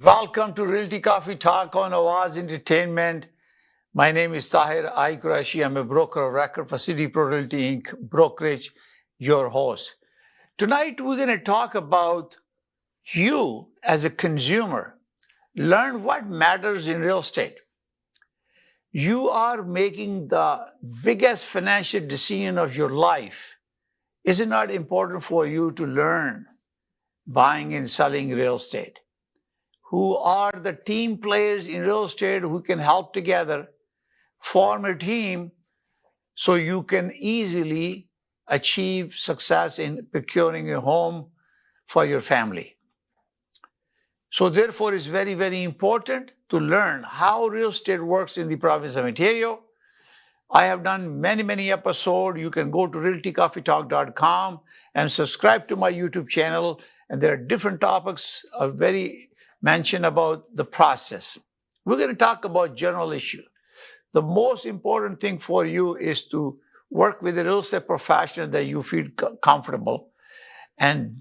Welcome to Realty Coffee Talk on Awaz Entertainment. My name is Tahir Qurashi. I'm a broker of record for City Pro Realty Inc. Brokerage, your host. Tonight, we're going to talk about you as a consumer. Learn what matters in real estate. You are making the biggest financial decision of your life. Is it not important for you to learn buying and selling real estate? Who are the team players in real estate who can help together, form a team so you can easily achieve success in procuring a home for your family. So therefore, it's very, very important to learn how real estate works in the province of Ontario. I have done many episodes. You can go to realtycoffeetalk.com and subscribe to my YouTube channel. And there are different topics mentioned about the process. We're going to talk about general issue. The most important thing for you is to work with a real estate professional that you feel comfortable and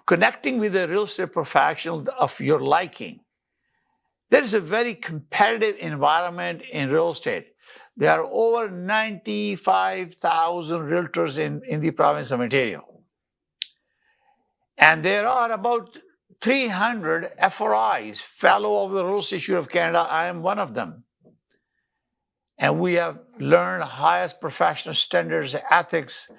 connecting with a real estate professional of your liking. There is a very competitive environment in real estate. There are over 95,000 realtors in the province of Ontario. And there are about 300 FRIs, Fellow of the Real Estate Institute of Canada. I am one of them. And we have learned highest professional standards, ethics.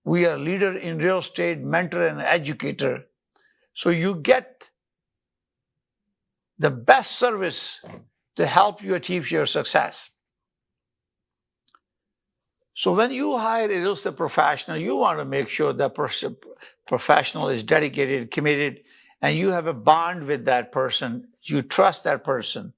We are leader in real estate, mentor and educator. So you get the best service to help you achieve your success. So when you hire a real estate professional, you want to make sure that professional is dedicated, committed, and you have a bond with that person. You trust that person.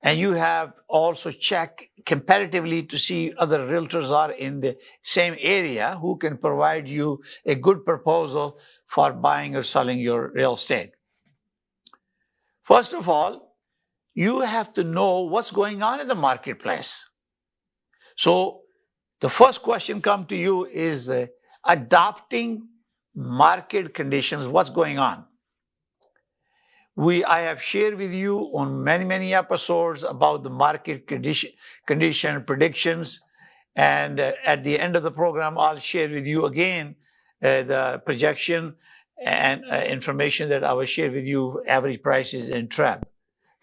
And you have also checked competitively to see other realtors are in the same area who can provide you a good proposal for buying or selling your real estate. First of all, you have to know what's going on in the marketplace. So the first question come to you is adopting market conditions. What's going on? I have shared with you on many episodes about the market condition predictions. And at the end of the program, I'll share with you again the projection and information that I will share with you. Average prices in TREB,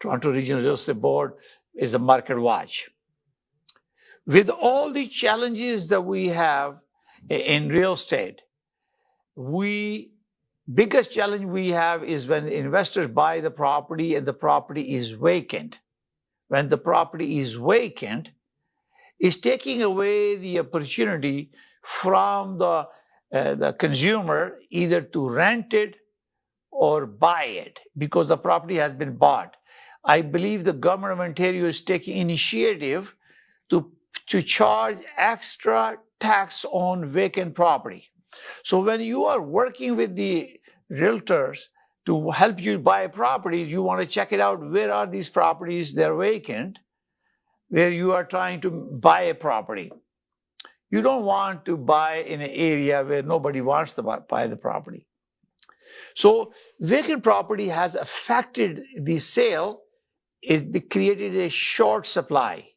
Toronto Regional Real Estate Board, is a market watch. With all the challenges that we have in real estate, biggest challenge we have is when investors buy the property and the property is vacant. When the property is vacant, it's taking away the opportunity from the consumer either to rent it or buy it because the property has been bought. I believe the government of Ontario is taking initiative to charge extra tax on vacant property. So when you are working with the realtors to help you buy a property, you want to check it out. Where are these properties? They're vacant, where you are trying to buy a property. You don't want to buy in an area where nobody wants to buy the property. So vacant property has affected the sale. It created a short supply.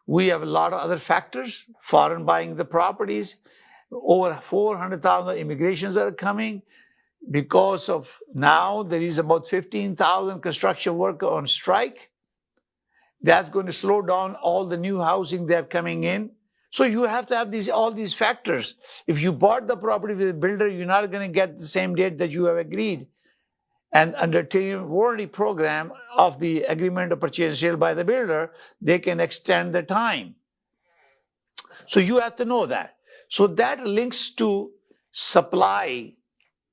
We have a lot of other factors, foreign buying the properties. Over 400,000 immigrations that are coming. Because of now, there is about 15,000 construction workers on strike. That's going to slow down all the new housing that are coming in. So you have to have all these factors. If you bought the property with a builder, you're not going to get the same date that you have agreed. And under warranty program of the agreement of purchase and sale by the builder, they can extend the time. So you have to know that. So that links to supply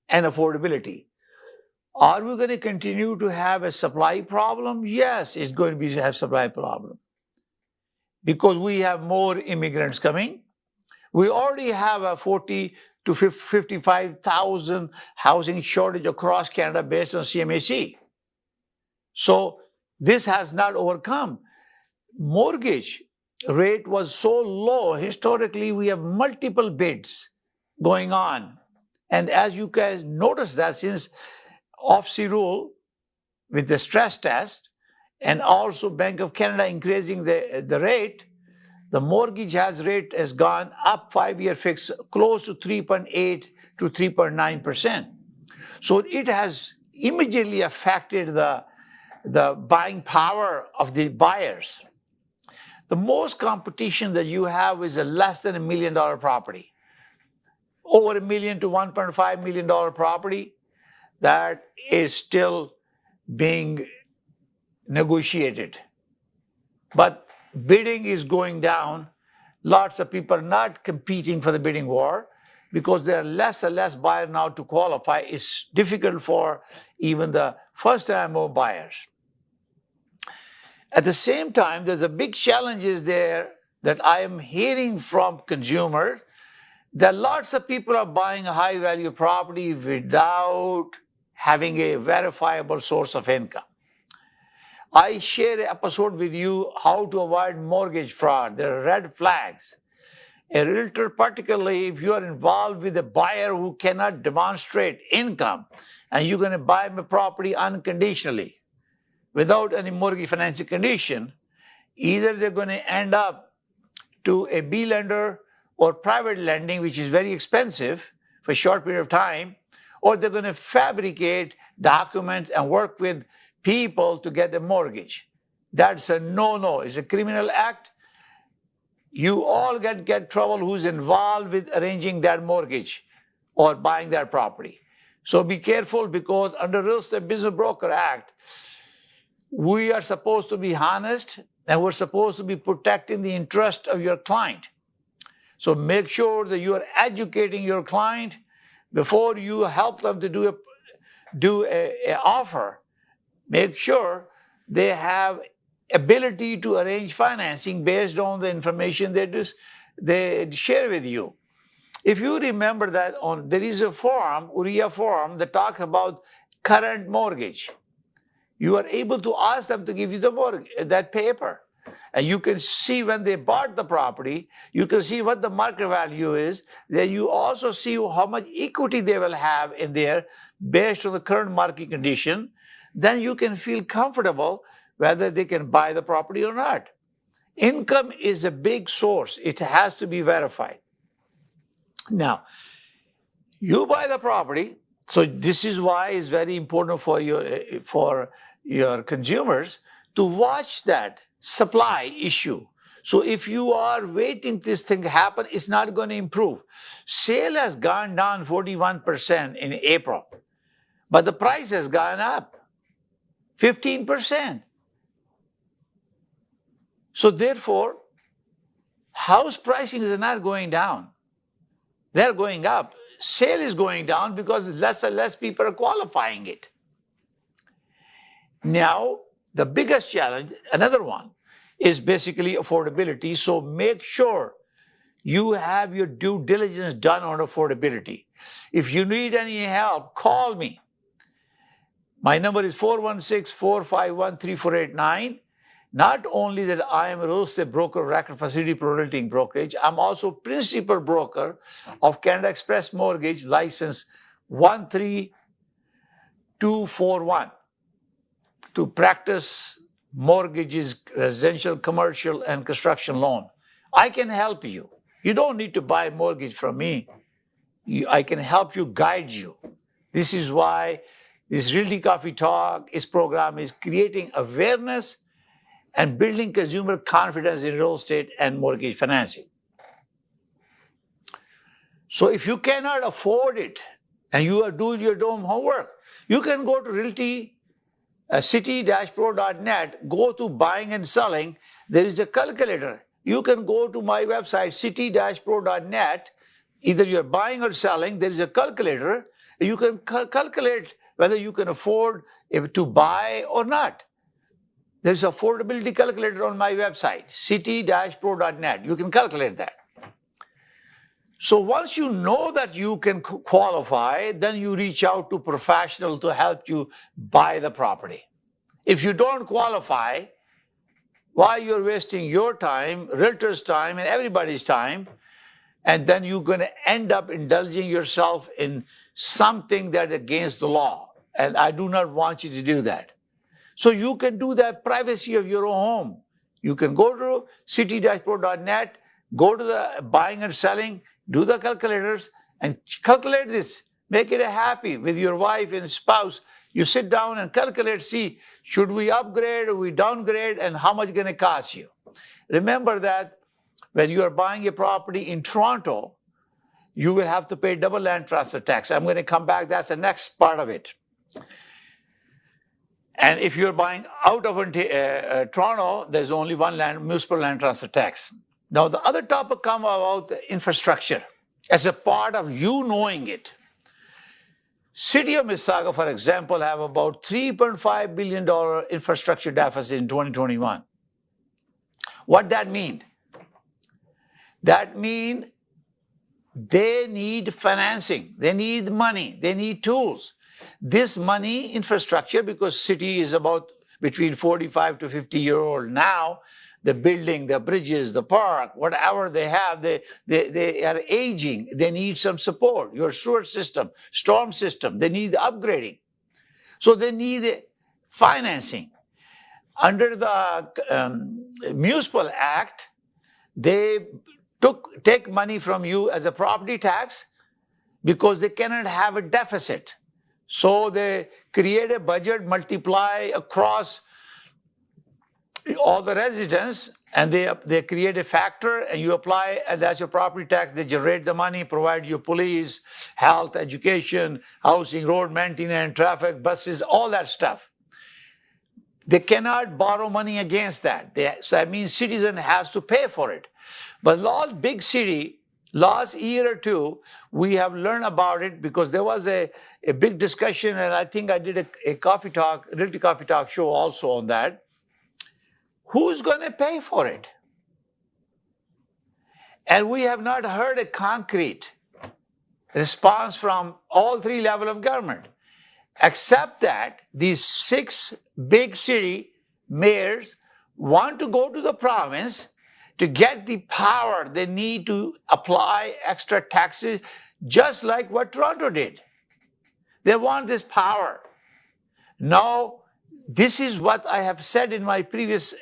and affordability. Are we going to continue to have a supply problem? Yes, it's going to have supply problem. Because we have more immigrants coming. We already have a 40 to 55,000 housing shortage across Canada based on CMHC. So this has not overcome. Mortgage rate was so low. Historically, we have multiple bids going on. And as you guys notice that since OFC rule, with the stress test and also Bank of Canada increasing the rate, the mortgage rate has gone up 5-year fixed close to 3.8 to 3.9%. So it has immediately affected the buying power of the buyers. The most competition that you have is a less than $1 million property. Over $1 million to $1.5 million property, that is still being negotiated. But bidding is going down. Lots of people are not competing for the bidding war because there are less and less buyers now to qualify. It's difficult for even the first-time home buyers. At the same time, there's a big challenges there that I am hearing from consumers that lots of people are buying a high-value property without having a verifiable source of income. I share an episode with you how to avoid mortgage fraud. There are red flags. A realtor, particularly if you are involved with a buyer who cannot demonstrate income and you're going to buy a property unconditionally without any mortgage financing condition, either they're going to end up to a B lender or private lending, which is very expensive for a short period of time, or they're going to fabricate documents and work with people to get a mortgage. That's a no-no. It's a criminal act. You all get trouble who's involved with arranging that mortgage or buying that property. So be careful, because under Real Estate Business Broker Act, we are supposed to be honest and we're supposed to be protecting the interest of your client. So make sure that you are educating your client before you help them to do a offer. Make sure they have ability to arrange financing based on the information they share with you. If you remember that there is a form, URIA form, that talks about current mortgage. You are able to ask them to give you the mortgage, that paper. And you can see when they bought the property, you can see what the market value is. Then you also see how much equity they will have in there based on the current market condition. Then you can feel comfortable whether they can buy the property or not. Income is a big source. It has to be verified. Now, you buy the property. So this is why it's very important for your consumers to watch that supply issue. So if you are waiting this thing to happen, it's not going to improve. Sale has gone down 41% in April, but the price has gone up 15%. So therefore, house pricing is not going down. They're going up. Sale is going down because less and less people are qualifying it. Now, the biggest challenge, another one, is basically affordability. So make sure you have your due diligence done on affordability. If you need any help, call me. My number is 416-451-3489. Not only that I am a real estate broker of record facility Realty brokerage, I'm also principal broker of Canada Express Mortgage license 13241 to practice mortgages, residential, commercial, and construction loan. I can help you. You don't need to buy a mortgage from me. I can help you, guide you. This is why this Realty Coffee Talk, this program is creating awareness and building consumer confidence in real estate and mortgage financing. So if you cannot afford it and you are doing your own homework, you can go to city-pro.net, go to buying and selling. There is a calculator. You can go to my website, city-pro.net. Either you're buying or selling, there is a calculator. You can calculate whether you can afford to buy or not. There's an affordability calculator on my website, city-pro.net. You can calculate that. So once you know that you can qualify, then you reach out to professionals to help you buy the property. If you don't qualify, why you're wasting your time, realtor's time, and everybody's time, and then you're going to end up indulging yourself in something that's against the law. And I do not want you to do that. So you can do that privacy of your own home. You can go to citydashboard.net, go to the buying and selling, do the calculators, and calculate this. Make it a happy with your wife and spouse. You sit down and calculate, see, should we upgrade or we downgrade, and how much it's going to cost you. Remember that when you are buying a property in Toronto, you will have to pay double land transfer tax. I'm going to come back. That's the next part of it. And if you're buying out of Toronto, there's only one municipal land transfer tax. Now, the other topic comes about the infrastructure as a part of you knowing it. City of Mississauga, for example, have about $3.5 billion infrastructure deficit in 2021. What that mean? That means they need financing, they need money, they need tools. This money, infrastructure, because city is about between 45 to 50-year-old now, the building, the bridges, the park, whatever they have, they are aging. They need some support. Your sewer system, storm system, they need upgrading. So they need financing. Under the Municipal Act, they take money from you as a property tax because they cannot have a deficit. So they create a budget, multiply across all the residents, and they create a factor, and you apply, and that's your property tax. They generate the money, provide you police, health, education, housing, road maintenance, traffic, buses, all that stuff. They cannot borrow money against that. So that means citizen has to pay for it. But big city, last year or two, we have learned about it because there was a big discussion, and I think I did a coffee talk, Realty Coffee Talk show also on that. Who's going to pay for it? And we have not heard a concrete response from all three levels of government, except that these 6 big city mayors want to go to the province to get the power they need to apply extra taxes, just like what Toronto did. They want this power. Now, this is what I have said in my previous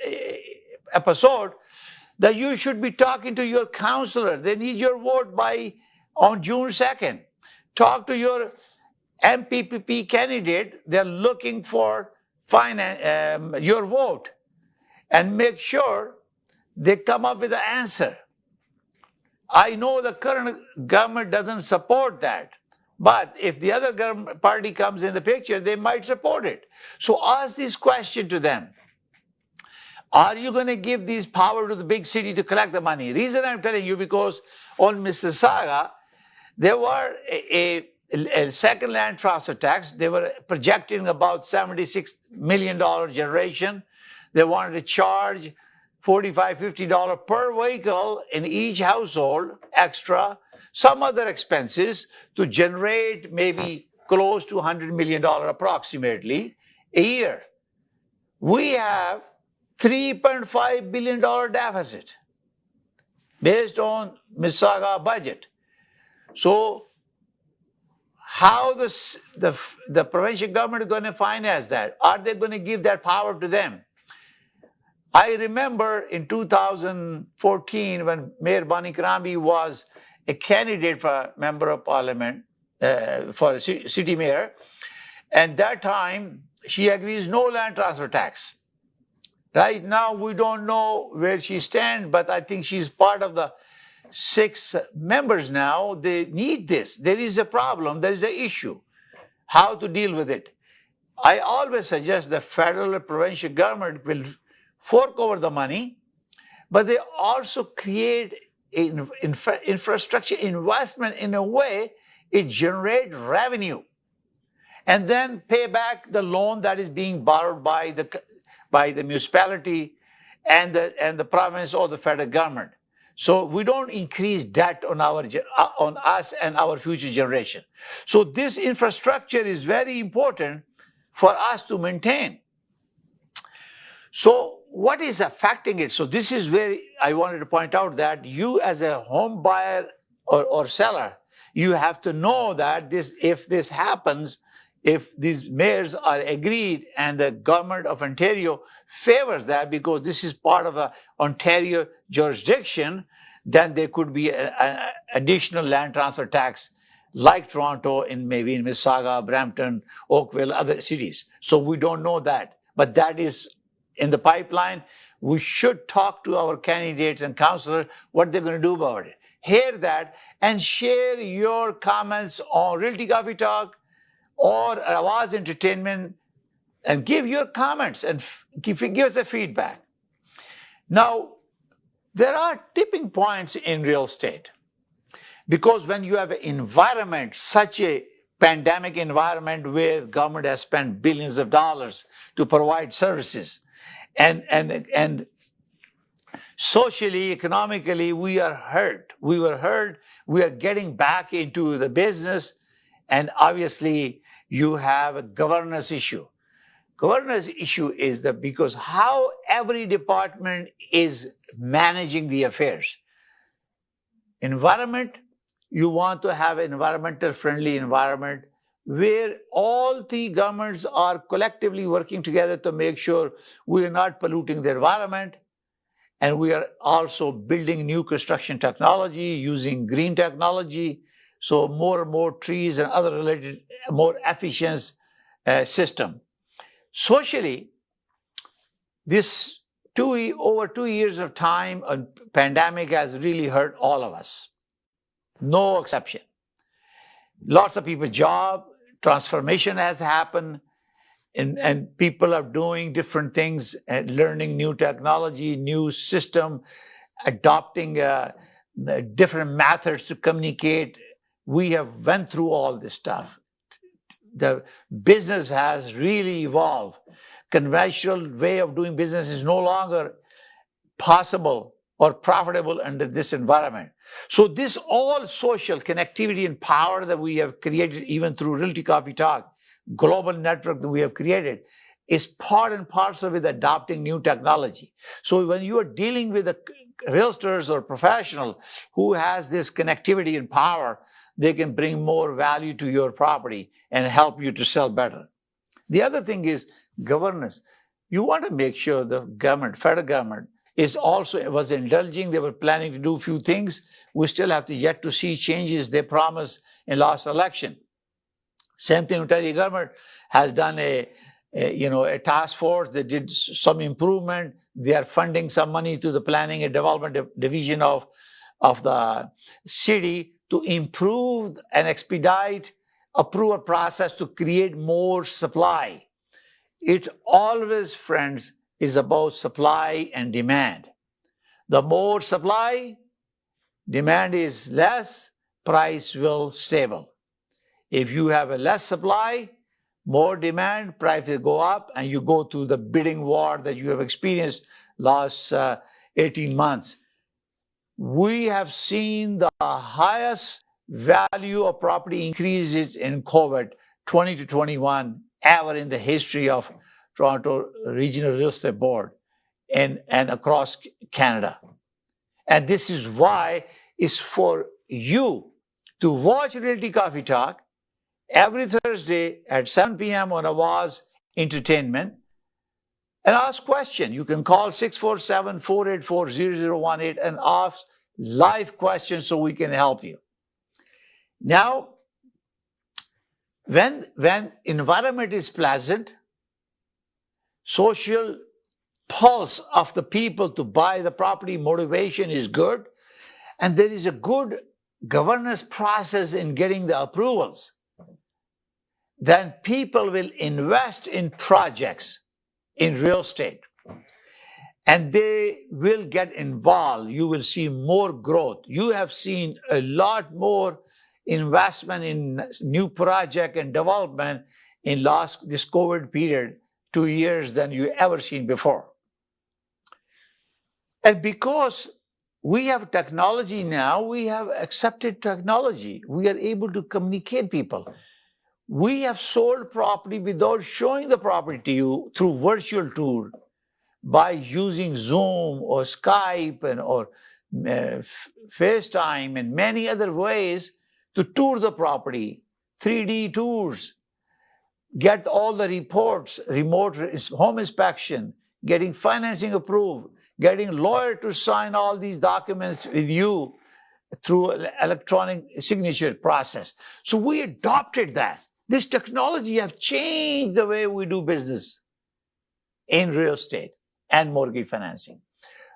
episode, that you should be talking to your counselor. They need your vote on June 2nd. Talk to your MPPP candidate. They're looking for your vote, and make sure they come up with an answer. I know the current government doesn't support that, but if the other government party comes in the picture, they might support it. So ask this question to them. Are you going to give this power to the big city to collect the money? Reason I'm telling you, because on Mississauga, there were a second land transfer tax. They were projecting about $76 million generation. They wanted to charge $45, $50 per vehicle in each household extra, some other expenses to generate maybe close to $100 million approximately a year. We have $3.5 billion deficit based on Mississauga budget. So how the provincial government is going to finance that? Are they going to give that power to them? I remember in 2014 when Mayor Bonnie Karambi was a candidate for member of parliament, for city mayor, and that time she agrees no land transfer tax. Right now we don't know where she stands, but I think she's part of the 6 members now. They need this. There is a problem, there is an issue. How to deal with it? I always suggest the federal or provincial government will fork over the money, but they also create infrastructure investment in a way it generates revenue, and then pay back the loan that is being borrowed by the municipality and the province or the federal government. So we don't increase debt on us and our future generation. So this infrastructure is very important for us to maintain. So what is affecting it? So this is where I wanted to point out that you as a home buyer or seller, you have to know that if this happens, if these mayors are agreed and the government of Ontario favors that because this is part of a Ontario jurisdiction, then there could be an additional land transfer tax like Toronto, maybe in Mississauga, Brampton, Oakville, other cities. So we don't know that, but that is in the pipeline. We should talk to our candidates and councillors what they're going to do about it. Hear that and share your comments on Realty Coffee Talk or Awaz Entertainment and give your comments and give us a feedback. Now, there are tipping points in real estate because when you have an environment, such a pandemic environment where government has spent billions of dollars to provide services and socially, economically, we are hurt. We were hurt. We are getting back into the business. And obviously, you have a governance issue. Governance issue is that because how every department is managing the affairs. Environment, you want to have an environmental friendly environment where all the governments are collectively working together to make sure we are not polluting the environment. And we are also building new construction technology using green technology. So more and more trees and other related, more efficient system. Socially, this over 2 years of time, a pandemic has really hurt all of us. No exception. Lots of people job, transformation has happened, and people are doing different things and learning new technology, new system, adopting different methods to communicate. We have went through all this stuff. The business has really evolved. Conventional way of doing business is no longer possible or profitable under this environment. So this all social connectivity and power that we have created, even through Realty Coffee Talk, global network that we have created, is part and parcel with adopting new technology. So when you are dealing with a realtors or professional who has this connectivity and power, they can bring more value to your property and help you to sell better. The other thing is governance. You want to make sure the government, federal government, was indulging. They were planning to do a few things. We still have yet to see changes they promised in last election. Same thing, Ontario government has done a task force. They did some improvement. They are funding some money to the planning and development division of the city to improve and expedite approval process to create more supply. It always, friends, is about supply and demand. The more supply, demand is less, price will stable. If you have a less supply, more demand, price will go up, and you go through the bidding war that you have experienced last 18 months. We have seen the highest value of property increases in COVID 20 to 21 ever in the history of Toronto Regional Real Estate Board and across Canada. And this is why it's for you to watch Realty Coffee Talk every Thursday at 7 p.m. on Awaz Entertainment and ask questions. You can call 647-484-0018 and ask live questions so we can help you. Now, when environment is pleasant, social pulse of the people to buy the property, motivation is good, and there is a good governance process in getting the approvals, then people will invest in projects in real estate and they will get involved. You will see more growth. You have seen a lot more investment in new project and development in this COVID period, 2 years, than you ever seen before. And because we have technology now, we have accepted technology. We are able to communicate people. We have sold property without showing the property to you through virtual tour by using Zoom or Skype or FaceTime and many other ways to tour the property, 3D tours. get all the reports, remote home inspection, getting financing approved, getting lawyer to sign all these documents with you through electronic signature process. So we adopted that. This technology have changed the way we do business in real estate and mortgage financing.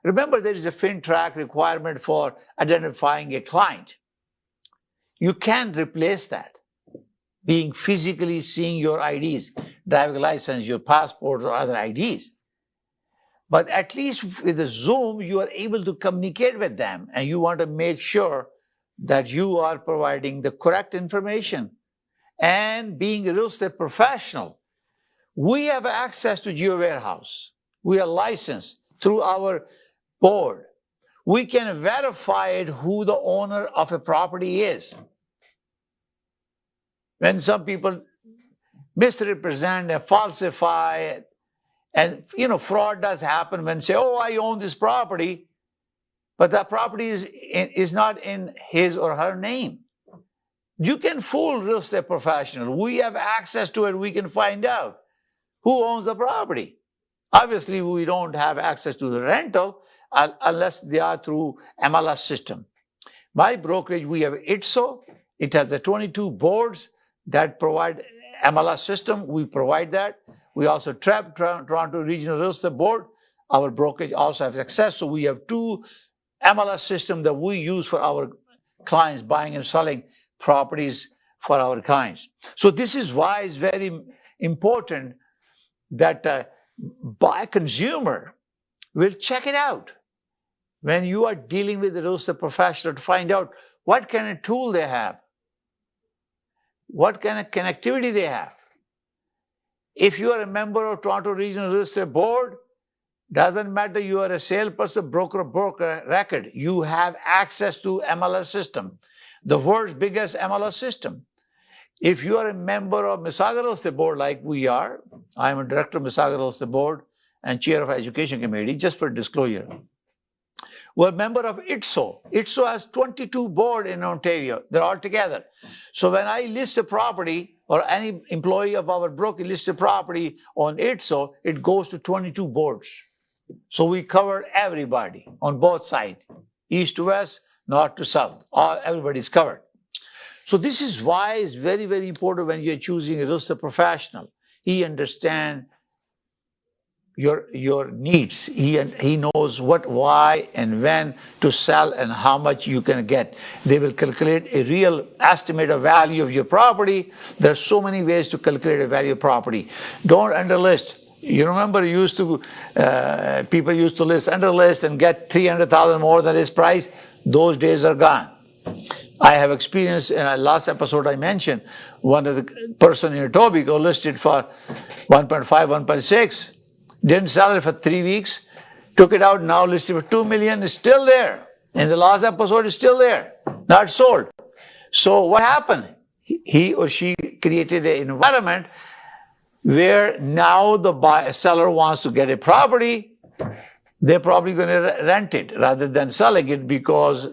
Remember, there is a FinTrack requirement for identifying a client. You can't replace that, being physically seeing your IDs, driving license, your passport, or other IDs. But at least with the Zoom, you are able to communicate with them, and you want to make sure that you are providing the correct information. And being a real estate professional, we have access to Geo Warehouse. We are licensed through our board. We can verify who the owner of a property is. When some people misrepresent and falsify it, and fraud does happen when say, oh, I own this property, but that property is not in his or her name. You can fool real estate professional. We have access to it. We can find out who owns the property. Obviously, we don't have access to the rental unless they are through MLS system. My brokerage, we have ITSO. It has the 22 boards that provide MLS system. We provide that. We also Toronto Regional Real Estate Board. Our brokerage also has access. So we have 2 MLS systems that we use for our clients buying and selling properties for our clients. So this is why it's very important that by consumer will check it out when you are dealing with the real estate professional to find out what kind of tool they have, what kind of connectivity they have. If you are a member of Toronto Regional Real Estate Board, doesn't matter you are a salesperson, broker record, you have access to MLS system, the world's biggest MLS system. If you are a member of Mississauga Real Estate Board like we are, I am a director of Mississauga Real Estate Board and chair of Education Committee, just for disclosure. We're a member of ITSO. ITSO has 22 boards in Ontario. They're all together. So when I list a property, or any employee of our broker lists a property on ITSO, it goes to 22 boards. So we cover everybody on both sides, east to west, north to south. Everybody's covered. So this is why it's very, very important when you're choosing a real estate professional. He understands your needs. He knows what, why, and when to sell and how much you can get. They will calculate a real estimate of value of your property. There are so many ways to calculate a value of property. Don't underlist. You remember people used to list underlist and get $300,000 more than his price? Those days are gone. I have experience, in the last episode I mentioned, one of the person in Etobicoke listed for 1.5, 1.6, didn't sell it for 3 weeks, took it out, now listed for $2 million, is still there. In the last episode, is still there, not sold. So what happened? He or she created an environment where now the seller wants to get a property, they're probably going to rent it rather than selling it because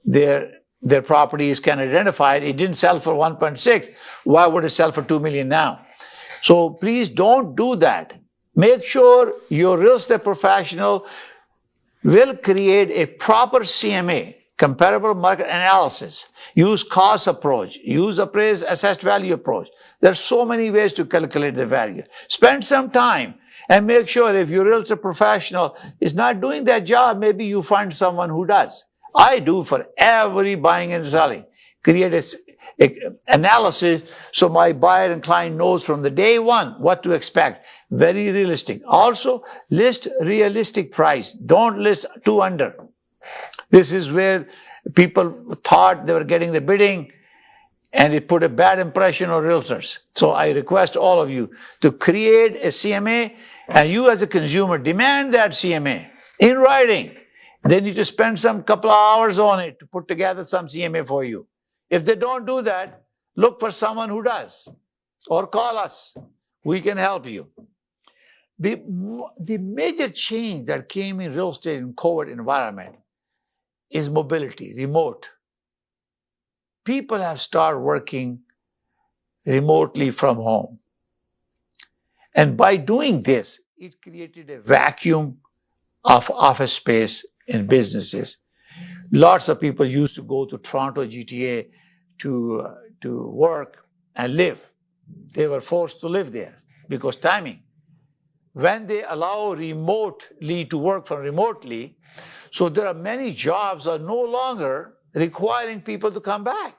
their property is kind of identified. It didn't sell for 1.6. Why would it sell for $2 million now? So please don't do that. Make sure your real estate professional will create a proper CMA, comparable market analysis. Use cost approach. Use appraised assessed value approach. There are so many ways to calculate the value. Spend some time and make sure if your real estate professional is not doing that job, maybe you find someone who does. I do for every buying and selling. Create an analysis so my buyer and client knows from the day one what to expect. Very realistic. Also, list realistic price. Don't list too under. This is where people thought they were getting the bidding and it put a bad impression on realtors. So I request all of you to create a CMA, and you as a consumer demand that CMA in writing. They need to spend some couple of hours on it to put together some CMA for you. If they don't do that, look for someone who does, or call us. We can help you. The major change that came in real estate in COVID environment is mobility, remote. People have started working remotely from home. And by doing this, it created a vacuum of office space in businesses. Lots of people used to go to Toronto GTA to work and live. They were forced to live there because timing. When they allow remotely to work from remotely, so there are many jobs are no longer requiring people to come back.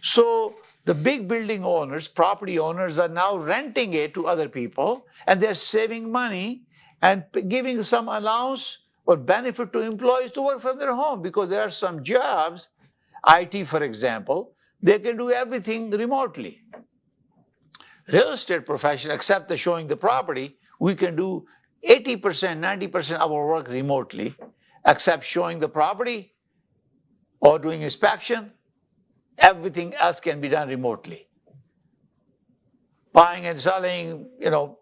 So the big building owners, property owners are now renting it to other people, and they're saving money and giving some allowance or benefit to employees to work from their home, because there are some jobs, IT for example, they can do everything remotely. Real estate profession, except the showing the property, we can do 80%, 90% of our work remotely, except showing the property or doing inspection. Everything else can be done remotely. Buying and selling,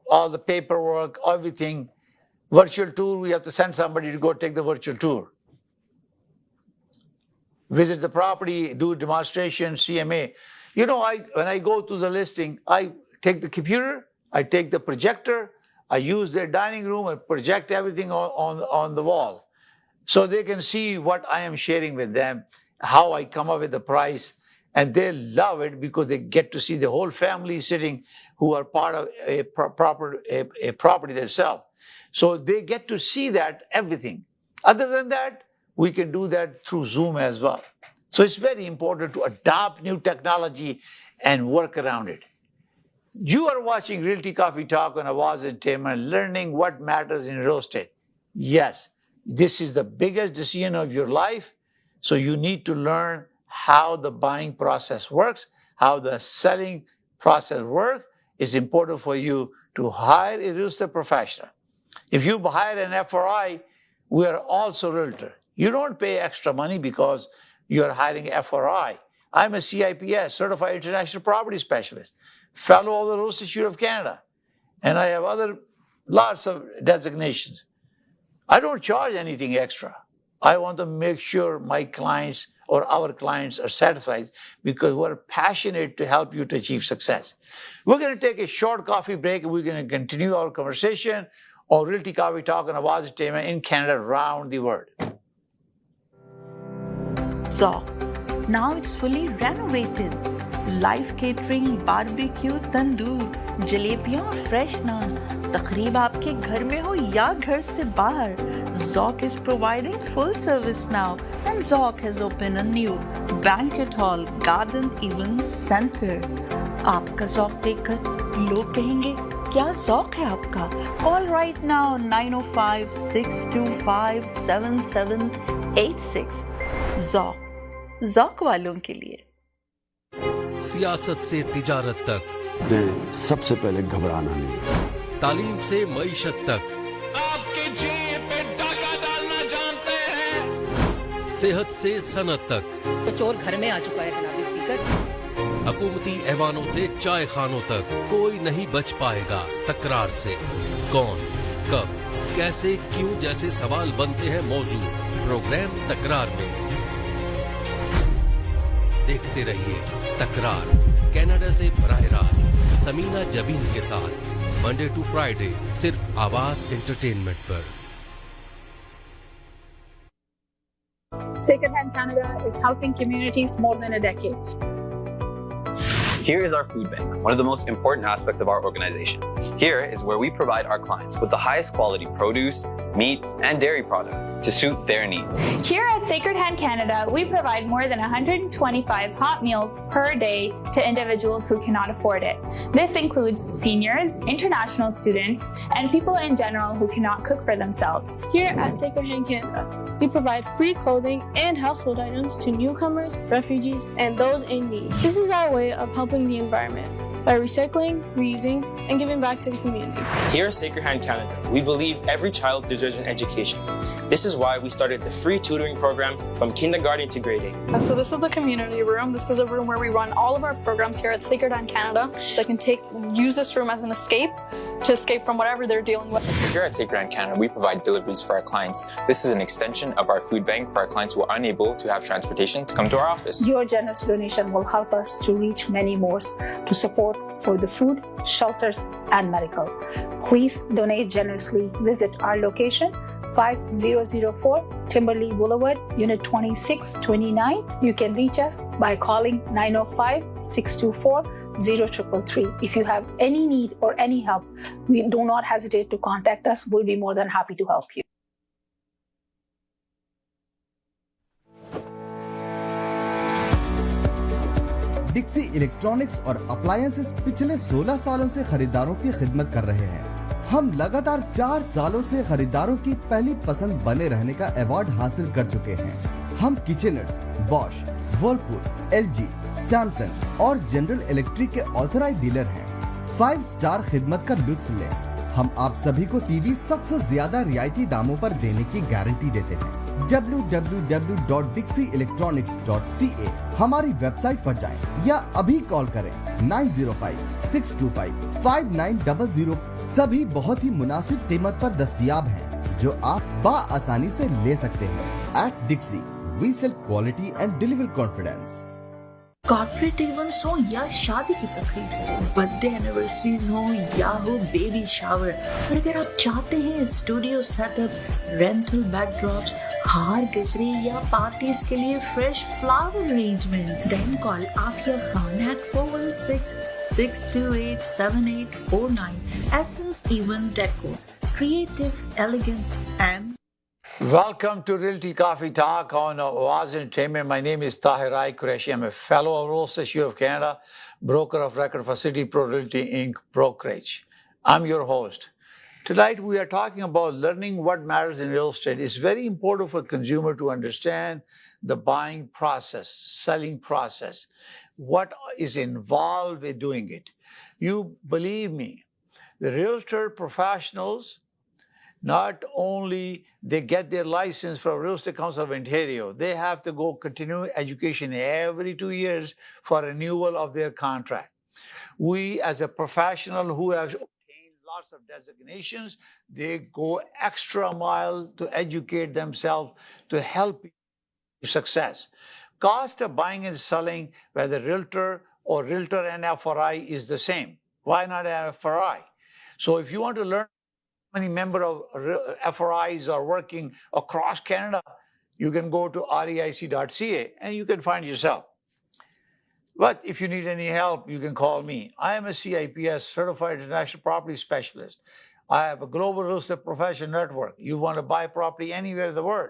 all the paperwork, everything. Virtual tour, we have to send somebody to go take the virtual tour. Visit the property, do demonstration, CMA. When I go to the listing, I take the computer, I take the projector, I use their dining room and project everything on the wall. So they can see what I am sharing with them, how I come up with the price, and they love it because they get to see the whole family sitting who are part of a property they sell. So they get to see that everything. Other than that, we can do that through Zoom as well. So it's very important to adopt new technology and work around it. You are watching Realty Coffee Talk on Awaz Entertainment, learning what matters in real estate. Yes, this is the biggest decision of your life, so you need to learn how the buying process works, how the selling process works. It's important for you to hire a real estate professional. If you hire an FRI, we are also realtor. You don't pay extra money because you're hiring FRI. I'm a CIPS, Certified International Property Specialist, fellow of the Real Estate Institute of Canada, and I have lots of designations. I don't charge anything extra. I want to make sure my clients or our clients are satisfied because we're passionate to help you to achieve success. We're going to take a short coffee break and we're going to continue our conversation on Realty Coffee Talk and Awaz Entertainment in Canada, around the world. So, now it's fully renovated. Live catering, barbecue, tandoor, जलेबियाँ और fresh naan. तकरीब आपके घर में हो या घर से बाहर, Zoc is providing full service now, and Zoc has opened a new banquet hall, garden event center. आपका Zoc देखकर लोग कहेंगे क्या Zoc है आपका? Call right now 905-625-7786. Zoc वालों के लिए. सियासत से तिजारत तक, सबसे पहले घबराना नहीं. तालीम से मईशत तक, आपके जेब पे डाका डालना जानते हैं. सेहत से सनत तक, तो चोर घर में आ चुका है जनाब स्पीकर. हुकूमती ऐवानों से चाय खानों तक, कोई नहीं बच पाएगा तकरार से. कौन, कब, कैसे, क्यों जैसे सवाल बनते हैं मौजू प्रोग्राम तकरार में. देखते रहिए तकरार, कनाडा से बराह रास्त समीना जबीन के साथ, मंडे टू फ्राइडे, सिर्फ आवाज एंटरटेनमेंट पर. Sacred Hand Canada is helping communities more than a decade. Here is our food bank, one of the most important aspects of our organization. Here is where we provide our clients with the highest quality produce, meat, and dairy products to suit their needs. Here at Sacred Hand Canada, we provide more than 125 hot meals per day to individuals who cannot afford it. This includes seniors, international students, and people in general who cannot cook for themselves. Here at Sacred Hand Canada, we provide free clothing and household items to newcomers, refugees, and those in need. This is our way of helping the environment by recycling, reusing, and giving back to the community. Here at Sacred Hand Canada, we believe every child deserves an education. This is why we started the free tutoring program from kindergarten to grade 8. So this is the community room. This is a room where we run all of our programs here at Sacred Hand Canada. So I can use this room as an escape to escape from whatever they're dealing with. So here at Take Grand Canada, we provide deliveries for our clients. This is an extension of our food bank for our clients who are unable to have transportation to come to our office. Your generous donation will help us to reach many more to support for the food, shelters, and medical. Please donate generously. Visit our location, 5004 Timberley Boulevard, Unit 2629. You can reach us by calling 905-624-0333. If you have any need or any help, do not hesitate to contact us. We'll be more than happy to help you. Dixy electronics और appliances पिछले 16 सालों से खरीदारों की खिदमत कर रहे हैं। हम लगातार 4 सालों से खरीदारों की पहली पसंद बने रहने का अवार्ड हासिल कर चुके हैं। हम किचनर्स, बॉश, वर्लपूल, एलजी, सैमसंग और जनरल इलेक्ट्रिक के ऑथराइज्ड डीलर हैं। 5 स्टार खिदमत का लुत्फ लें। हम आप सभी को टीवी सबसे ज्यादा रियायती दामों पर देने की गारंटी देते हैं। www.dixieelectronics.ca हमारी वेबसाइट पर जाएं या अभी कॉल करें 905-625-5900। सभी बहुत ही मुनासिब कीमत पर दस्तयाब हैं जो आप बाआसानी से ले सकते हैं। At Dixie, we sell quality and deliver confidence. Corporate events हो या शादी की तकरीब हो, बर्थडे एनिवर्सरीज हो या हो बेबी शावर, और अगर आप चाहते हैं स्टूडियो सेटअप, रेंटल बैकड्रॉप्स, हार गजरे या पार्टीज के लिए fresh flower arrangements, then call Afia Khan at 416-628-7849. Essence Event Decor, creative, elegant and Welcome to Realty Coffee Talk on Oaz Entertainment. My name is Tahir Qureshi. I'm a fellow of Real Estate of Canada, broker of record for City Pro Realty Inc. brokerage. I'm your host. Tonight we are talking about learning what matters in real estate. It's very important for a consumer to understand the buying process, selling process, what is involved with doing it. You believe me, the realtor professionals, not only they get their license from Real Estate Council of Ontario, they have to go continue education every 2 years for renewal of their contract. We, as a professional who have obtained lots of designations, they go extra mile to educate themselves to help success. Cost of buying and selling, whether realtor or realtor and FRI is the same. Why not an FRI? So if you want to learn how many members of FRIs are working across Canada, you can go to reic.ca and you can find yourself. But if you need any help, you can call me. I am a CIPS, Certified International Property Specialist. I have a global real estate professional network. You want to buy property anywhere in the world,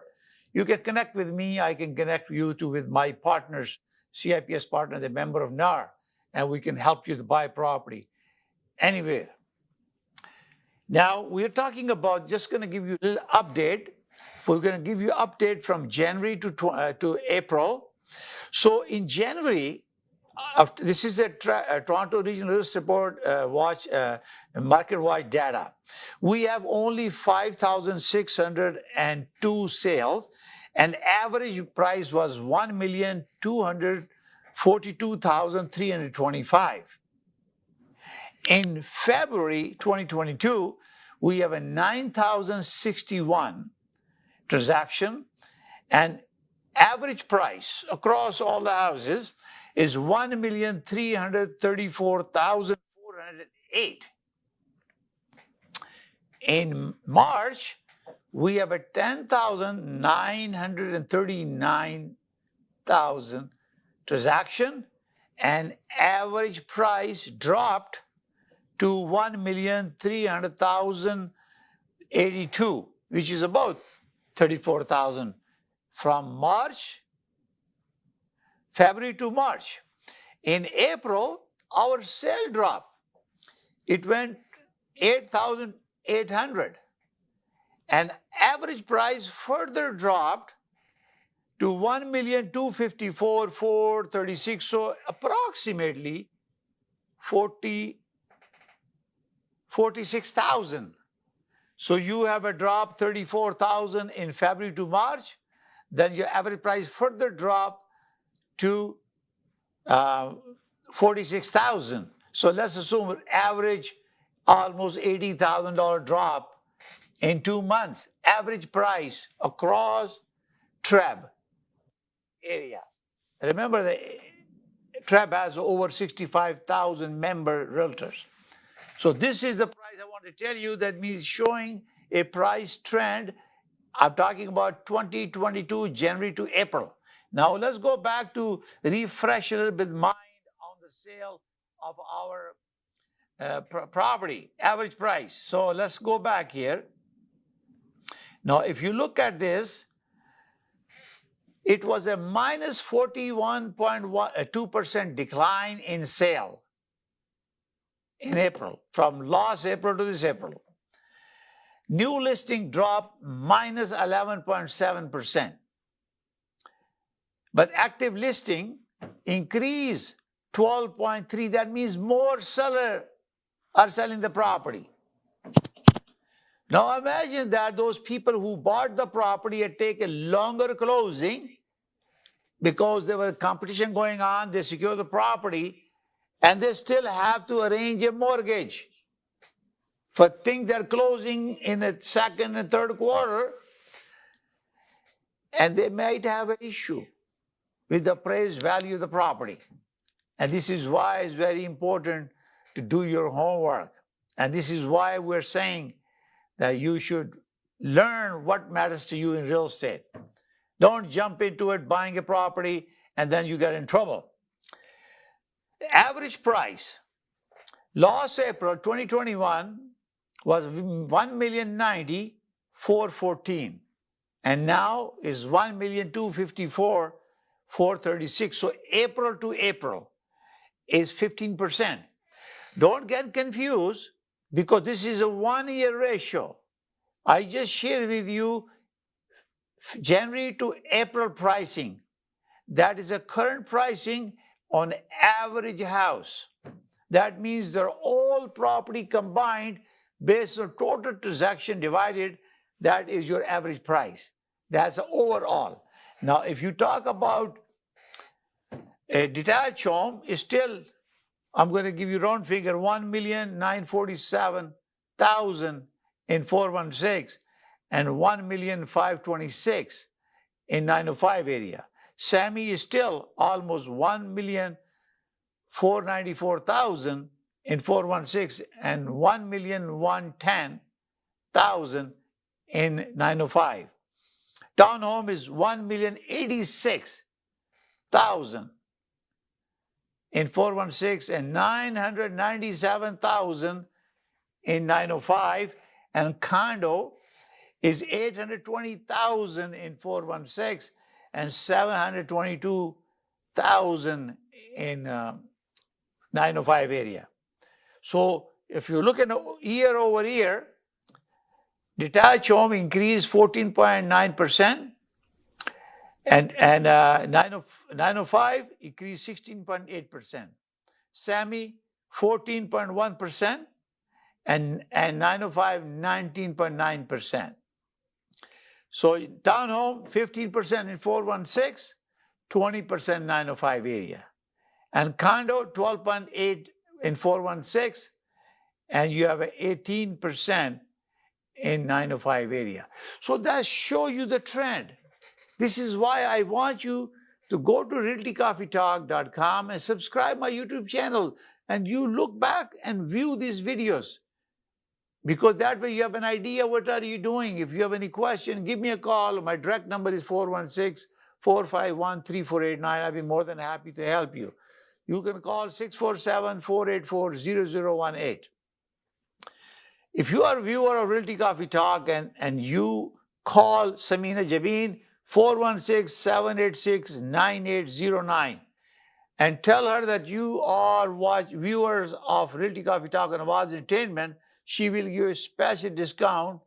you can connect with me. I can connect you with my partners, CIPS partner, the member of NAR, and we can help you to buy property anywhere. Now, we're talking about, just going to give you a little update. We're going to give you update from January to April. So in January, this is a Toronto Regional Real Estate Board market watch data. We have only 5,602 sales, and average price was $1,242,325. In February 2022, we have a 9,061 transaction, and average price across all the houses is $1,334,408. In March, we have a 10,939,000 transaction, and average price dropped to $1,300,082, which is about $34,000 from February to March. In April, our sale dropped. It went 8,800, and average price further dropped to $1,254,436. So approximately 46,000. So you have a drop 34,000 in February to March, then your average price further dropped to 46,000. So let's assume average almost $80,000 drop in 2 months. Average price across Treb area. Remember, the Treb has over 65,000 member realtors. So this is the price I want to tell you. That means showing a price trend. I'm talking about 2022, January to April. Now let's go back to refresh a little bit mind on the sale of our property, average price. So let's go back here. Now, if you look at this, it was a minus 41.2% decline in sale in April, from last April to this April. New listing dropped minus 11.7%. But active listing increased 12.3%. That means more sellers are selling the property. Now imagine that those people who bought the property had taken longer closing because there was competition going on, they secure the property, and they still have to arrange a mortgage for things that are closing in the second and third quarter, and they might have an issue with the appraised value of the property. And this is why it's very important to do your homework. And this is why we're saying that you should learn what matters to you in real estate. Don't jump into it, buying a property, and then you get in trouble. The average price last April 2021 was $1,090,414, and now is $1,254,436. So April to April is 15%. Don't get confused, because this is a one-year ratio. I just shared with you January to April pricing. That is a current pricing on average house. That means they're all property combined based on total transaction divided. That is your average price. That's overall. Now, if you talk about a detached home, is still, I'm going to give you round figure, 1,947,000 in 416 and 1,526,000 in 905 area. Sammy is still almost 1,494,000 in 416 and 1,110,000 in 905. Townhome is 1,086,000 in 416 and 997,000 in 905, and condo is 820,000 in 416 and 722,000 in 905 area. So if you look at year over year, detached home increased 14.9%, and 905 increased 16.8%. Sammy 14.1%, and 905 19.9%. So townhome 15% in 416, 20% 905 area, and condo 12.8 in 416, and you have 18% in 905 area. So that shows you the trend. This is why I want you to go to realtycoffeetalk.com and subscribe my YouTube channel, and you look back and view these videos, because that way you have an idea what are you doing. If you have any question, give me a call. My direct number is 416-451-3489. I'll be more than happy to help you. You can call 647-484-0018. If you are a viewer of Realty Coffee Talk and you call Samina Jabeen 416-786-9809 and tell her that you are viewers of Realty Coffee Talk and Awaz Entertainment, she will give you a special discount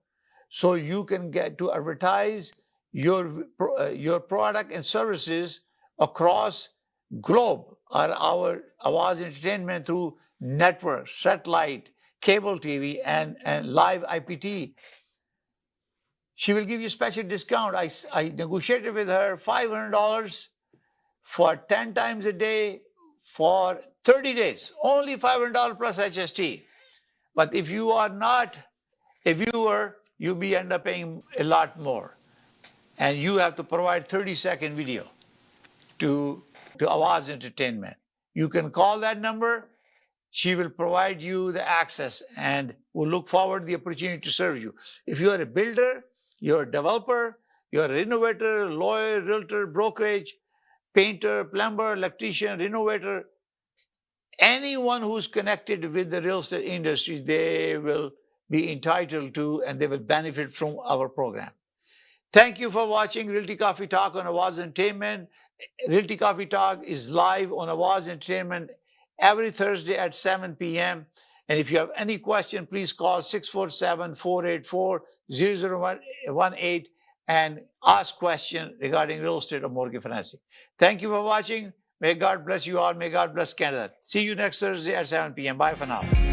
so you can get to advertise your product and services across globe, or our Awaz Entertainment through network, satellite, cable TV, and live IPT. She will give you a special discount. I negotiated with her $500 for 10 times a day for 30 days, only $500 plus HST. But if you are not a viewer, you be end up paying a lot more. And you have to provide 30-second video to Awaz Entertainment. You can call that number. She will provide you the access and will look forward to the opportunity to serve you. If you are a builder, you're a developer, you're a renovator, lawyer, realtor, brokerage, painter, plumber, electrician, renovator, anyone who's connected with the real estate industry, they will be entitled to and they will benefit from our program. Thank you for watching Realty Coffee Talk on Awaz Entertainment. Realty Coffee Talk is live on Awaz Entertainment every Thursday at 7 p.m. And if you have any question, please call 647-484-0018 and ask questions regarding real estate or mortgage financing. Thank you for watching. May God bless you all. May God bless Canada. See you next Thursday at 7 p.m. Bye for now.